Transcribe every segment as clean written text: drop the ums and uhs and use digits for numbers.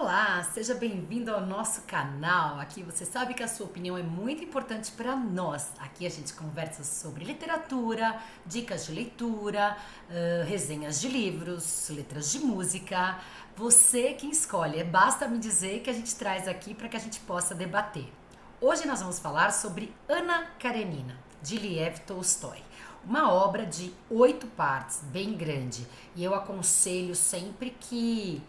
Olá, seja bem-vindo ao nosso canal. Aqui você sabe que a sua opinião é muito importante para nós. Aqui a gente conversa sobre literatura, dicas de leitura, resenhas de livros, letras de música. Você que escolhe, basta me dizer que a gente traz aqui para que a gente possa debater. Hoje nós vamos falar sobre Ana Karenina, de Lev Tolstói. Uma obra de 8 partes, bem grande. E eu aconselho sempre que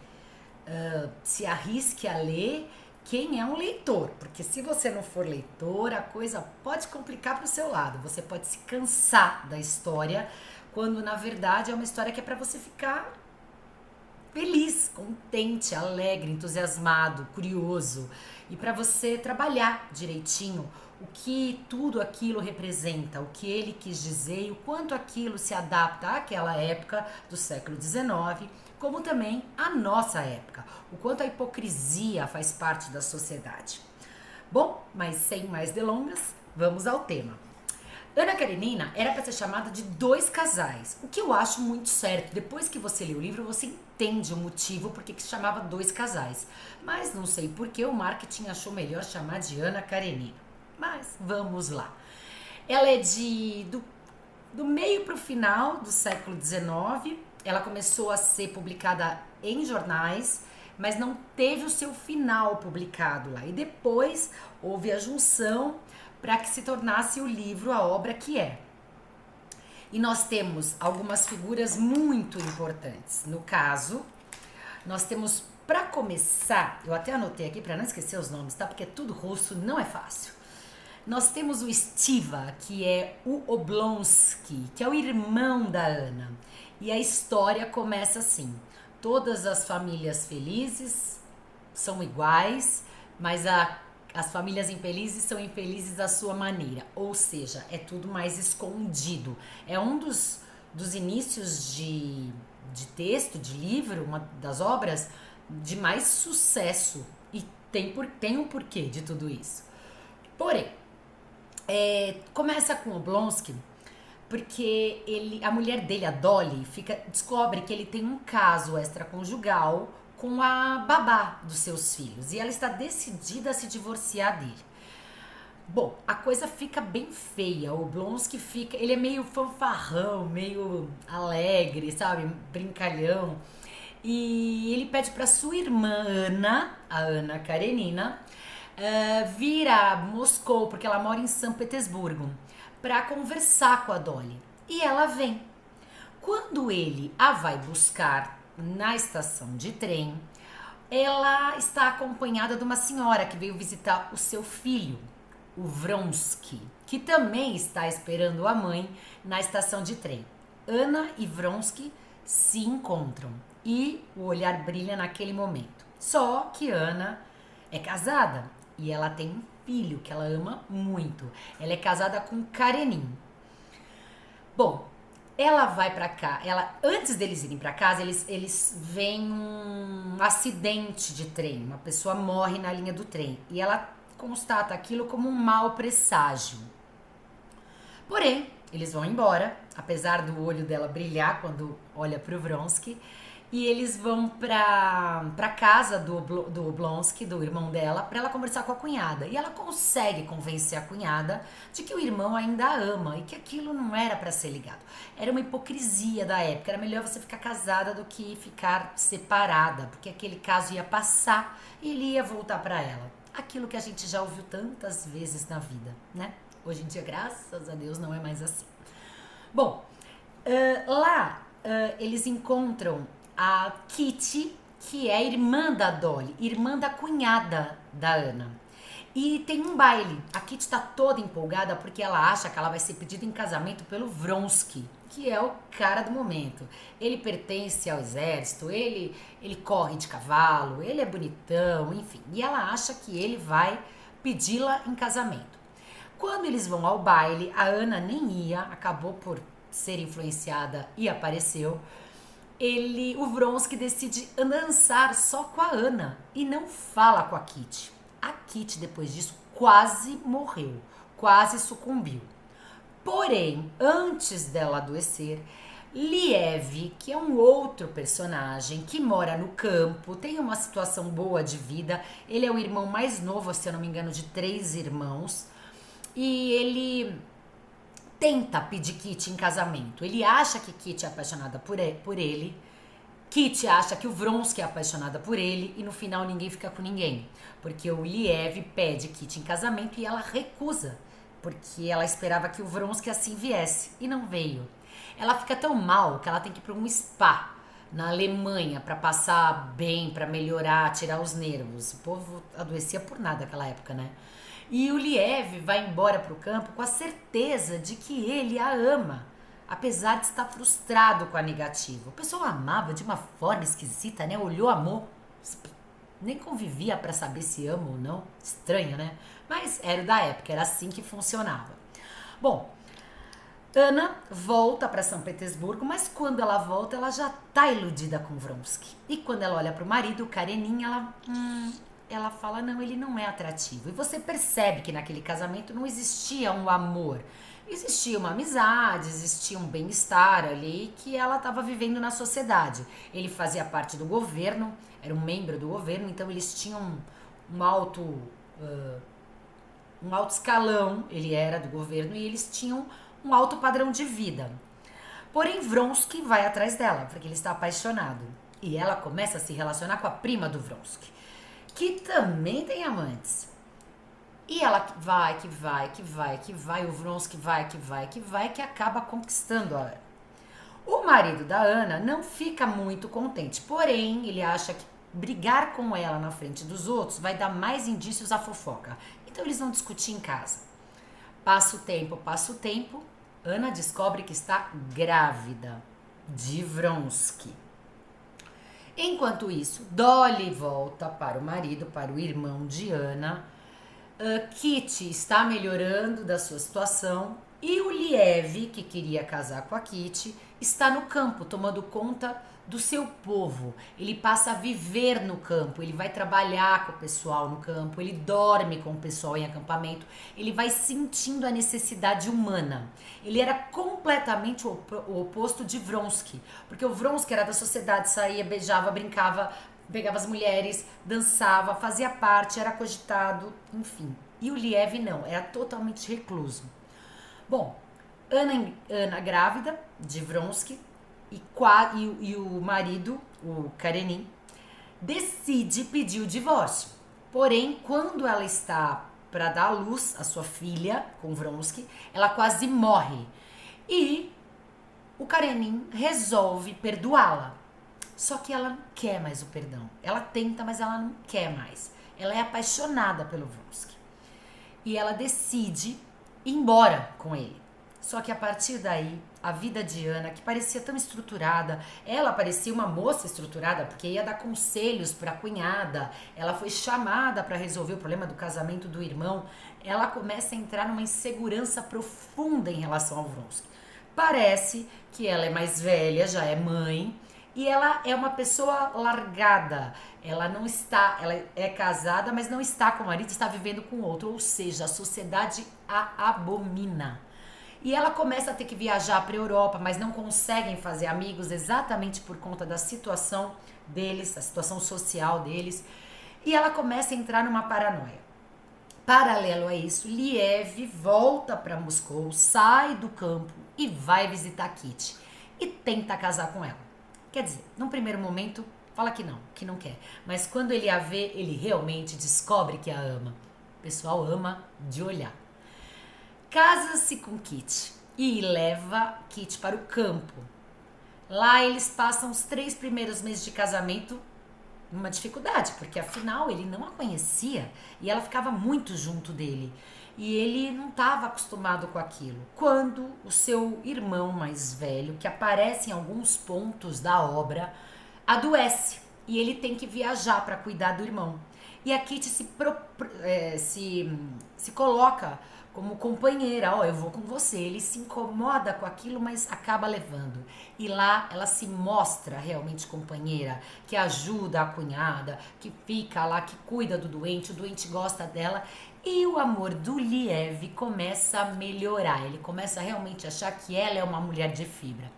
se arrisque a ler quem é um leitor, porque se você não for leitor, a coisa pode complicar para o seu lado. Você pode se cansar da história, quando na verdade é uma história que é para você ficar feliz, contente, alegre, entusiasmado, curioso, e para você trabalhar direitinho o que tudo aquilo representa, o que ele quis dizer e o quanto aquilo se adapta àquela época do século XIX, como também à nossa época, o quanto a hipocrisia faz parte da sociedade. Bom, mas sem mais delongas, vamos ao tema. Ana Karenina era para ser chamada de 2 casais, o que eu acho muito certo. Depois que você lê o livro, você entende o motivo por que se chamava 2 casais. Mas não sei por que o marketing achou melhor chamar de Ana Karenina. Mas vamos lá. Ela é do meio para o final do século XIX. Ela começou a ser publicada em jornais, mas não teve o seu final publicado lá. E depois houve a junção para que se tornasse o livro, a obra que é. E nós temos algumas figuras muito importantes. No caso, nós temos, para começar, eu até anotei aqui para não esquecer os nomes, tá? Porque tudo russo não é fácil. Nós temos o Stiva, que é o Oblonsky, que é o irmão da Ana. E a história começa assim: todas as famílias felizes são iguais, mas as famílias infelizes são infelizes à sua maneira. Ou seja, é tudo mais escondido. É um dos inícios de texto, de livro, uma das obras de mais sucesso. E tem um porquê de tudo isso. Porém, começa com o Oblonsky, porque a mulher dele, a Dolly, descobre que ele tem um caso extraconjugal com a babá dos seus filhos. E ela está decidida a se divorciar dele. Bom, a coisa fica bem feia. O Oblonsky ele é meio fanfarrão, meio alegre, sabe? Brincalhão. E ele pede para sua irmã Ana, a Ana Karenina, vir a Moscou, porque ela mora em São Petersburgo, para conversar com a Dolly. E ela vem. Quando ele a vai buscar na estação de trem, ela está acompanhada de uma senhora que veio visitar o seu filho, o Vronsky, que também está esperando a mãe na estação de trem. Ana e Vronsky se encontram e o olhar brilha naquele momento. Só que Ana é casada e ela tem um filho que ela ama muito. Ela é casada com Karenin. Bom, ela vai pra cá. Antes deles irem pra casa, eles veem um acidente de trem. Uma pessoa morre na linha do trem. E ela constata aquilo como um mau presságio. Porém, eles vão embora, apesar do olho dela brilhar quando olha pro Vronsky. E eles vão pra casa do Oblonsky, do irmão dela, pra ela conversar com a cunhada. E ela consegue convencer a cunhada de que o irmão ainda a ama e que aquilo não era pra ser ligado. Era uma hipocrisia da época. Era melhor você ficar casada do que ficar separada, porque aquele caso ia passar e ele ia voltar pra ela. Aquilo que a gente já ouviu tantas vezes na vida, né? Hoje em dia, graças a Deus, não é mais assim. Bom, lá eles encontram a Kitty, que é irmã da Dolly, irmã da cunhada da Ana. E tem um baile. A Kitty está toda empolgada porque ela acha que ela vai ser pedida em casamento pelo Vronsky, que é o cara do momento. Ele pertence ao exército, ele corre de cavalo, ele é bonitão, enfim. E ela acha que ele vai pedi-la em casamento. Quando eles vão ao baile, a Ana nem ia, acabou por ser influenciada e apareceu. O Vronsky decide dançar só com a Ana e não fala com a Kitty. A Kitty, depois disso, quase morreu, quase sucumbiu. Porém, antes dela adoecer, Liev, que é um outro personagem que mora no campo, tem uma situação boa de vida. Ele é o irmão mais novo, se eu não me engano, de 3 irmãos. E ele tenta pedir Kitty em casamento. Ele acha que Kitty é apaixonada por ele. Kitty acha que o Vronsky é apaixonada por ele. E no final ninguém fica com ninguém. Porque o Liev pede Kitty em casamento e ela recusa. Porque ela esperava que o Vronsky assim viesse. E não veio. Ela fica tão mal que ela tem que ir para um spa na Alemanha para passar bem, para melhorar, tirar os nervos. O povo adoecia por nada naquela época, né? E o Liev vai embora para o campo com a certeza de que ele a ama, apesar de estar frustrado com a negativa. O pessoal amava de uma forma esquisita, né? Olhou, amor, nem convivia para saber se ama ou não. Estranho, né? Mas era da época, era assim que funcionava. Bom, Ana volta para São Petersburgo, mas quando ela volta, ela já tá iludida com Vronsky. E quando ela olha pro marido, o Karenin, ela fala, não, ele não é atrativo. E você percebe que naquele casamento não existia um amor. Existia uma amizade, existia um bem-estar ali que ela estava vivendo na sociedade. Ele fazia parte do governo, era um membro do governo, então eles tinham um alto escalão, ele era do governo, e eles tinham um alto padrão de vida. Porém, Vronsky vai atrás dela, porque ele está apaixonado. E ela começa a se relacionar com a prima do Vronsky, que também tem amantes. E ela vai, o Vronsky vai, que acaba conquistando a Ana. O marido da Ana não fica muito contente, porém, ele acha que brigar com ela na frente dos outros vai dar mais indícios à fofoca. Então, eles vão discutir em casa. Passa o tempo, Ana descobre que está grávida de Vronsky. Enquanto isso, Dolly volta para o marido, para o irmão de Ana. Kitty está melhorando da sua situação e o Liev, que queria casar com a Kitty, está no campo tomando conta do seu povo. Ele passa a viver no campo, ele vai trabalhar com o pessoal no campo, ele dorme com o pessoal em acampamento, ele vai sentindo a necessidade humana. Ele era completamente o oposto de Vronsky, porque o Vronsky era da sociedade, saía, beijava, brincava, pegava as mulheres, dançava, fazia parte, era cogitado, enfim. E o Liev não, era totalmente recluso. Bom, Ana grávida de Vronsky, e o marido, o Karenin, decide pedir o divórcio. Porém, quando ela está para dar à luz a sua filha com Vronsky, ela quase morre. E o Karenin resolve perdoá-la. Só que ela não quer mais o perdão. Ela tenta, mas ela não quer mais. Ela é apaixonada pelo Vronsky. E ela decide ir embora com ele. Só que a partir daí, a vida de Ana, que parecia tão estruturada, ela parecia uma moça estruturada, porque ia dar conselhos para a cunhada, ela foi chamada para resolver o problema do casamento do irmão, ela começa a entrar numa insegurança profunda em relação ao Vronsky. Parece que ela é mais velha, já é mãe, e ela é uma pessoa largada. Ela é casada, mas não está com o marido, está vivendo com outro, ou seja, a sociedade a abomina. E ela começa a ter que viajar para a Europa, mas não conseguem fazer amigos exatamente por conta da situação deles, a situação social deles. E ela começa a entrar numa paranoia. Paralelo a isso, Liev volta para Moscou, sai do campo e vai visitar Kitty. E tenta casar com ela. Quer dizer, num primeiro momento, fala que não quer. Mas quando ele a vê, ele realmente descobre que a ama. O pessoal ama de olhar. Casa-se com Kitty e leva Kitty para o campo. Lá eles passam os 3 primeiros meses de casamento numa dificuldade, porque afinal ele não a conhecia e ela ficava muito junto dele. E ele não estava acostumado com aquilo. Quando o seu irmão mais velho, que aparece em alguns pontos da obra, adoece e ele tem que viajar para cuidar do irmão. E a Kitty se coloca como companheira, eu vou com você. Ele se incomoda com aquilo, mas acaba levando. E lá ela se mostra realmente companheira, que ajuda a cunhada, que fica lá, que cuida do doente, o doente gosta dela. E o amor do Liev começa a melhorar. Ele começa a realmente achar que ela é uma mulher de fibra.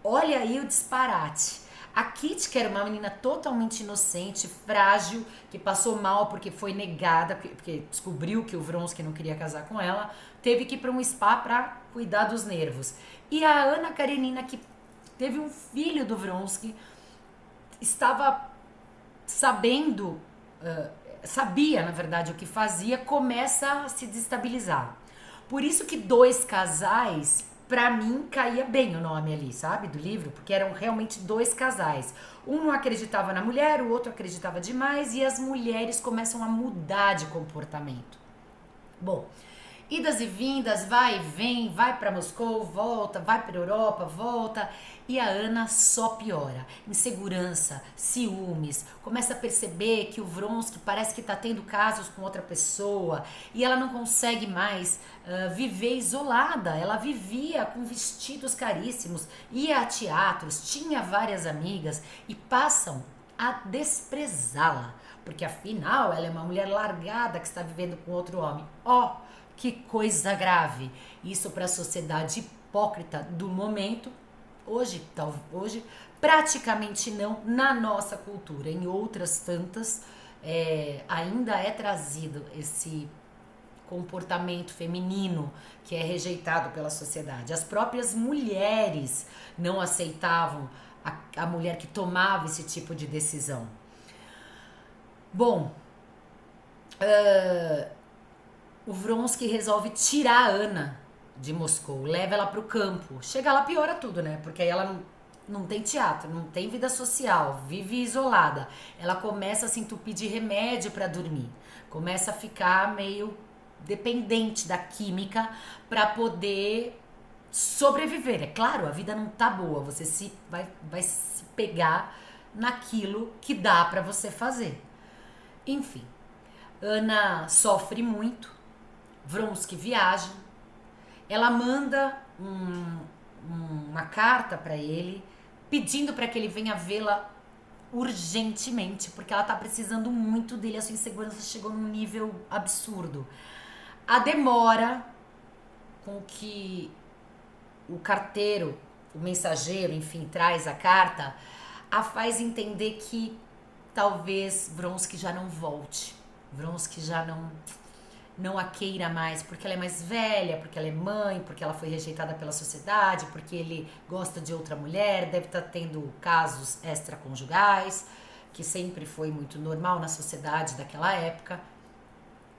Olha aí o disparate. A Kitty, que era uma menina totalmente inocente, frágil, que passou mal porque foi negada, porque descobriu que o Vronsky não queria casar com ela, teve que ir para um spa para cuidar dos nervos. E a Ana Karenina, que teve um filho do Vronsky, estava sabendo, sabia na verdade o que fazia, começa a se desestabilizar. Por isso que dois casais, pra mim, caía bem o nome ali, sabe, do livro, porque eram realmente dois casais. Um não acreditava na mulher, o outro acreditava demais, e as mulheres começam a mudar de comportamento. Bom, idas e vindas, vai e vem, vai para Moscou, volta, vai para Europa, volta, e a Ana só piora. Insegurança, ciúmes, começa a perceber que o Vronsky parece que está tendo casos com outra pessoa e ela não consegue mais viver isolada. Ela vivia com vestidos caríssimos, ia a teatros, tinha várias amigas e passam a desprezá-la, porque afinal ela é uma mulher largada que está vivendo com outro homem. Ó, que coisa grave. Isso para a sociedade hipócrita do momento. Hoje praticamente não. Na nossa cultura, em outras tantas, ainda é trazido esse comportamento feminino que é rejeitado pela sociedade. As próprias mulheres não aceitavam a mulher que tomava esse tipo de decisão. Bom, o Vronsky resolve tirar a Ana de Moscou, leva ela pro campo. Chega lá, piora tudo, né? Porque aí ela não tem teatro, não tem vida social, vive isolada. Ela começa a se entupir de remédio para dormir. Começa a ficar meio dependente da química para poder sobreviver. É claro, a vida não tá boa, você vai se pegar naquilo que dá para você fazer. Enfim, Ana sofre muito, Vronsky viaja, ela manda uma carta para ele pedindo para que ele venha vê-la urgentemente, porque ela tá precisando muito dele, a sua insegurança chegou num nível absurdo. A demora com que o carteiro, o mensageiro, enfim, traz a carta, a faz entender que talvez Vronsky já não volte. Vronsky já não a queira mais, porque ela é mais velha, porque ela é mãe, porque ela foi rejeitada pela sociedade, porque ele gosta de outra mulher, deve estar tendo casos extraconjugais, que sempre foi muito normal na sociedade daquela época.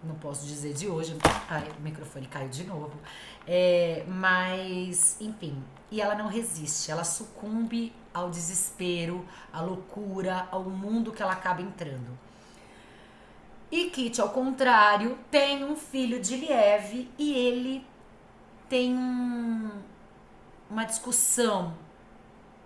Não posso dizer de hoje. Ai, o microfone caiu de novo. Mas, enfim. E ela não resiste. Ela sucumbe ao desespero, à loucura, ao mundo que ela acaba entrando. E Kitty, ao contrário, tem um filho de Liev e ele tem uma discussão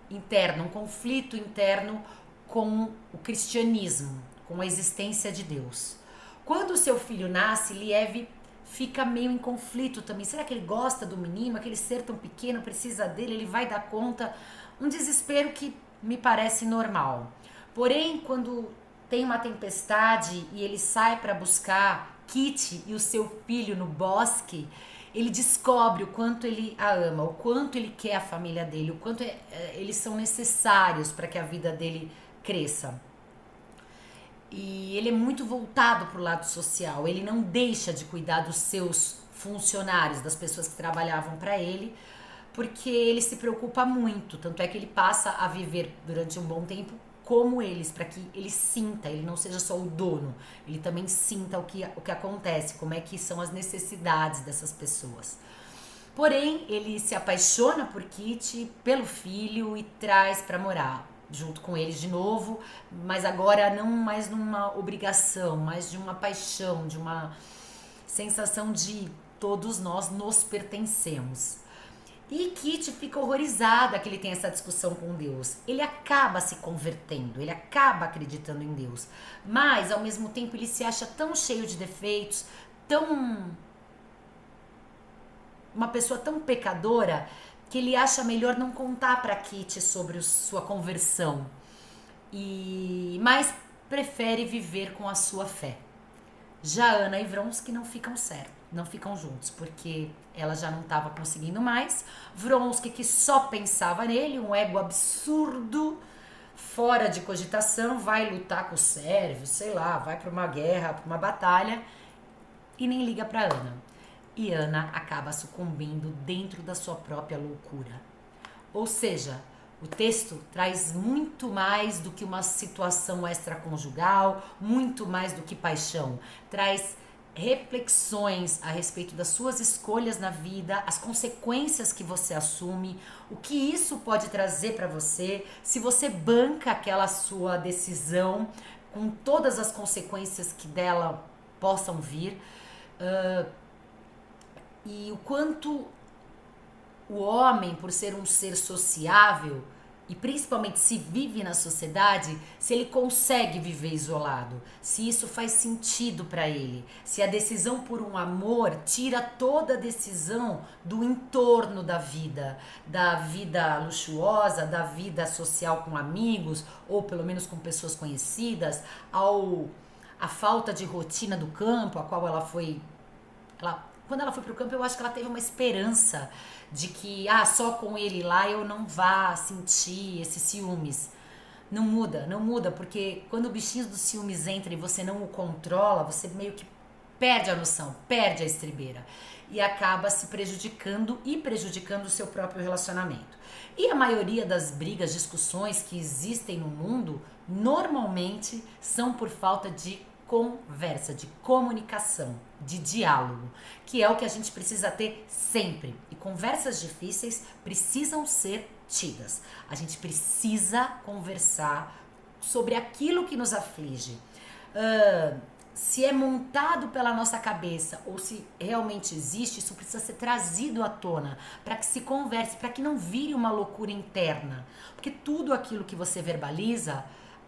interna, um conflito interno com o cristianismo, com a existência de Deus. Quando o seu filho nasce, Liev fica meio em conflito também. Será que ele gosta do menino? Aquele ser tão pequeno precisa dele? Ele vai dar conta? Um desespero que me parece normal. Porém, quando tem uma tempestade e ele sai para buscar Kitty e o seu filho no bosque, ele descobre o quanto ele a ama, o quanto ele quer a família dele, o quanto eles são necessários para que a vida dele cresça. E ele é muito voltado para o lado social, ele não deixa de cuidar dos seus funcionários, das pessoas que trabalhavam para ele, porque ele se preocupa muito, tanto é que ele passa a viver durante um bom tempo como eles, para que ele sinta, ele não seja só o dono, ele também sinta o que acontece, como é que são as necessidades dessas pessoas. Porém, ele se apaixona por Kitty, pelo filho e traz para morar junto com eles de novo, mas agora não mais numa obrigação, mas de uma paixão, de uma sensação de todos nós nos pertencemos. E Kitty fica horrorizada que ele tem essa discussão com Deus. Ele acaba se convertendo, ele acaba acreditando em Deus, mas ao mesmo tempo ele se acha tão cheio de defeitos, uma pessoa tão pecadora, que ele acha melhor não contar para Kitty sobre sua conversão, mas prefere viver com a sua fé. Já Ana e Vronsky não ficam certo, não ficam juntos, porque ela já não estava conseguindo mais. Vronsky, que só pensava nele, um ego absurdo, fora de cogitação, vai lutar com os sérvios, sei lá, vai para uma guerra, para uma batalha e nem liga para Ana. E Ana acaba sucumbindo dentro da sua própria loucura. Ou seja, o texto traz muito mais do que uma situação extraconjugal, muito mais do que paixão. Traz reflexões a respeito das suas escolhas na vida, as consequências que você assume, o que isso pode trazer para você, se você banca aquela sua decisão com todas as consequências que dela possam vir, e o quanto o homem, por ser um ser sociável, e principalmente se vive na sociedade, se ele consegue viver isolado, se isso faz sentido para ele, se a decisão por um amor tira toda a decisão do entorno da vida luxuosa, da vida social com amigos, ou pelo menos com pessoas conhecidas, a falta de rotina do campo, a qual ela foi... Quando ela foi pro campo, eu acho que ela teve uma esperança de que, só com ele lá eu não vá sentir esses ciúmes. Não muda, porque quando o bichinho dos ciúmes entra e você não o controla, você meio que perde a noção, perde a estribeira e acaba se prejudicando e prejudicando o seu próprio relacionamento. E a maioria das brigas, discussões que existem no mundo, normalmente são por falta de conversa, de comunicação, de diálogo, que é o que a gente precisa ter sempre. E conversas difíceis precisam ser tidas. A gente precisa conversar sobre aquilo que nos aflige. Se é montado pela nossa cabeça ou se realmente existe, isso precisa ser trazido à tona para que se converse, para que não vire uma loucura interna. Porque tudo aquilo que você verbaliza,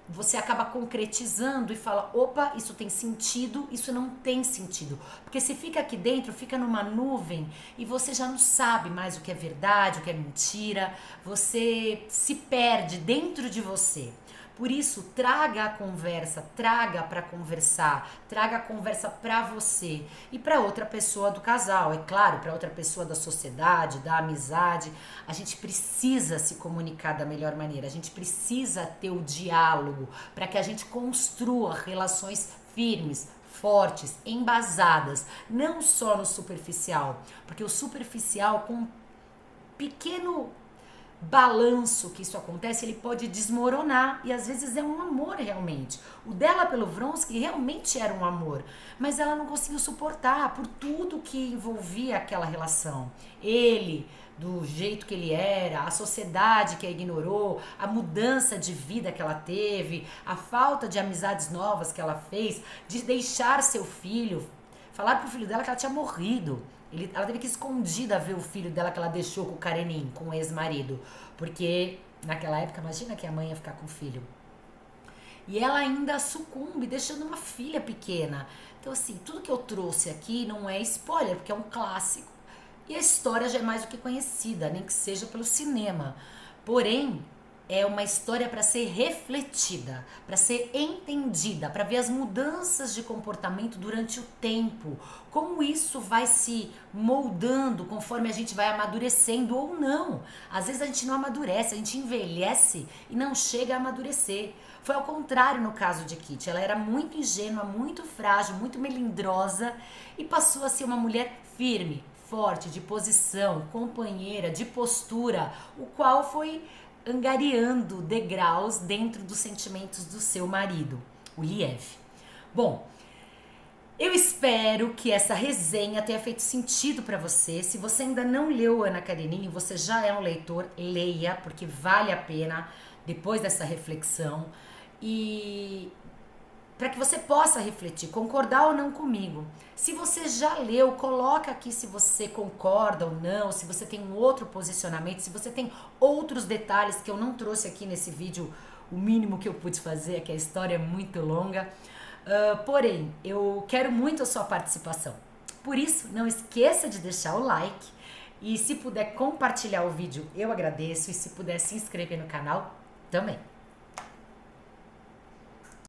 você acaba concretizando e fala, opa, isso tem sentido, isso não tem sentido. Porque se fica aqui dentro, fica numa nuvem e você já não sabe mais o que é verdade, o que é mentira. Você se perde dentro de você. Por isso, traga a conversa, traga para conversar, traga a conversa para você e para outra pessoa do casal, é claro, para outra pessoa da sociedade, da amizade. A gente precisa se comunicar da melhor maneira, a gente precisa ter o diálogo para que a gente construa relações firmes, fortes, embasadas, não só no superficial, porque o superficial com um pequeno balanço que isso acontece, ele pode desmoronar e às vezes é um amor realmente. O dela pelo Vronsky realmente era um amor, mas ela não conseguiu suportar por tudo que envolvia aquela relação. Ele, do jeito que ele era, a sociedade que a ignorou, a mudança de vida que ela teve, a falta de amizades novas que ela fez, de deixar seu filho, falar pro filho dela que ela tinha morrido. Ela teve que ir escondida ver o filho dela que ela deixou com o Karenin, com o ex-marido. Porque naquela época, imagina que a mãe ia ficar com o filho. E ela ainda sucumbe, deixando uma filha pequena. Então, assim, tudo que eu trouxe aqui não é spoiler, porque é um clássico. E a história já é mais do que conhecida, nem que seja pelo cinema. Porém, é uma história para ser refletida, para ser entendida, para ver as mudanças de comportamento durante o tempo, como isso vai se moldando conforme a gente vai amadurecendo ou não. Às vezes a gente não amadurece, a gente envelhece e não chega a amadurecer. Foi ao contrário no caso de Kitty, ela era muito ingênua, muito frágil, muito melindrosa e passou a ser uma mulher firme, forte, de posição, companheira, de postura, o qual foi angariando degraus dentro dos sentimentos do seu marido, o Liev. Bom, eu espero que essa resenha tenha feito sentido para você. Se você ainda não leu Ana Karenina, você já é um leitor, leia, porque vale a pena depois dessa reflexão. E para que você possa refletir, concordar ou não comigo. Se você já leu, coloca aqui se você concorda ou não, se você tem um outro posicionamento, se você tem outros detalhes que eu não trouxe aqui nesse vídeo, o mínimo que eu pude fazer, que a história é muito longa. Porém, eu quero muito a sua participação. Por isso, não esqueça de deixar o like e se puder compartilhar o vídeo, eu agradeço. E se puder se inscrever no canal, também.